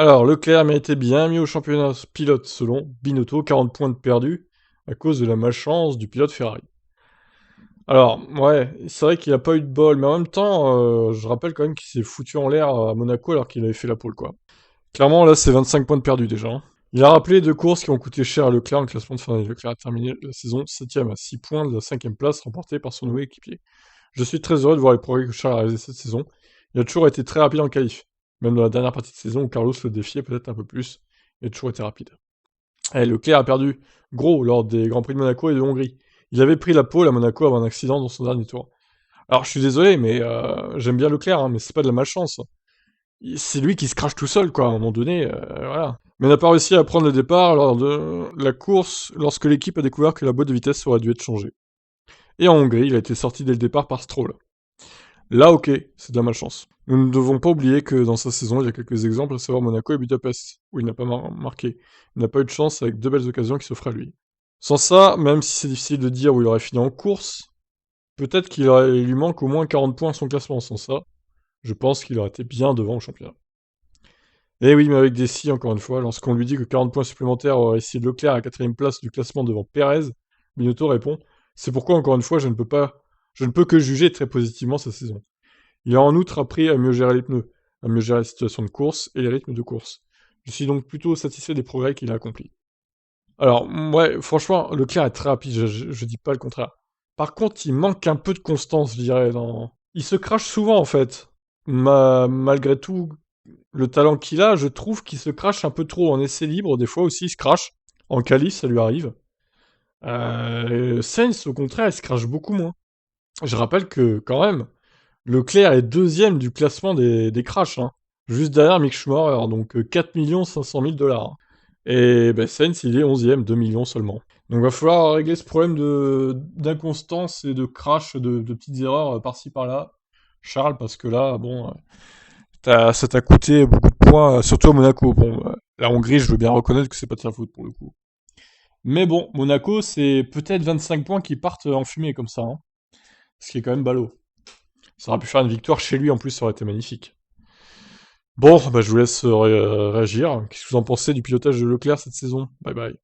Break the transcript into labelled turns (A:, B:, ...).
A: Alors, Leclerc méritait bien mieux au championnat pilote selon Binotto, 40 points de perdus à cause de la malchance du pilote Ferrari. Alors, ouais, c'est vrai qu'il a pas eu de bol, mais en même temps, je rappelle quand même qu'il s'est foutu en l'air à Monaco alors qu'il avait fait la pole, quoi. Clairement, là, c'est 25 points de perdus déjà, hein. Il a rappelé deux courses qui ont coûté cher à Leclerc. Le classement de fin d'année. Leclerc a terminé la saison 7ème à 6 points de la 5ème place remportée par son nouveau équipier. Je suis très heureux de voir les progrès que Charles a réalisés cette saison. Il a toujours été très rapide en qualif. Même dans la dernière partie de saison où Carlos le défiait peut-être un peu plus, il a toujours été rapide. Et Leclerc a perdu gros lors des Grands Prix de Monaco et de Hongrie. Il avait pris la pole à Monaco avant un accident dans son dernier tour. Alors je suis désolé, mais j'aime bien Leclerc, hein, mais c'est pas de la malchance. C'est lui qui se crache tout seul, quoi, à un moment donné, voilà. Mais n'a pas réussi à prendre le départ lors de la course lorsque l'équipe a découvert que la boîte de vitesse aurait dû être changée. Et en Hongrie, il a été sorti dès le départ par Stroll. Là, ok, c'est de la malchance. Nous ne devons pas oublier que dans sa saison, il y a quelques exemples, à savoir Monaco et Budapest, où il n'a pas marqué. Il n'a pas eu de chance avec deux belles occasions qui s'offrent à lui. Sans ça, même si c'est difficile de dire où il aurait fini en course, peut-être qu'il lui manque au moins 40 points à son classement. Sans ça, je pense qu'il aurait été bien devant au championnat. Et oui, mais avec des si, encore une fois, lorsqu'on lui dit que 40 points supplémentaires auraient essayé Leclerc à la 4ème place du classement devant Pérez, Binotto répond: c'est pourquoi, encore une fois, je ne peux que juger très positivement sa saison. Il a en outre appris à mieux gérer les pneus, à mieux gérer la situation de course et les rythmes de course. Je suis donc plutôt satisfait des progrès qu'il a accomplis. Alors, ouais, franchement, Leclerc est très rapide, je dis pas le contraire. Par contre, il manque un peu de constance, je dirais, dans... Il se crache souvent, en fait. Malgré tout, le talent qu'il a, je trouve qu'il se crache un peu trop en essai libre, des fois aussi il se crache. En qualif, ça lui arrive. Sainz, au contraire, il se crache beaucoup moins. Je rappelle que, quand même, Leclerc est deuxième du classement des crashs, hein. Juste derrière Mick Schumacher, donc 4 500 000 $. Et ben, Sainz, il est 11ème, 2 millions seulement. Donc va falloir régler ce problème d'inconstance et de crash, de petites erreurs par-ci par-là, Charles, parce que là, bon, ça t'a coûté beaucoup de points, surtout à Monaco. Bon, la Hongrie, je veux bien reconnaître que c'est pas de sa faute pour le coup. Mais bon, Monaco, c'est peut-être 25 points qui partent en fumée comme ça, hein. Ce qui est quand même ballot. Ça aurait pu faire une victoire chez lui en plus, ça aurait été magnifique. Bon, bah je vous laisse réagir. Qu'est-ce que vous en pensez du pilotage de Leclerc cette saison? Bye bye.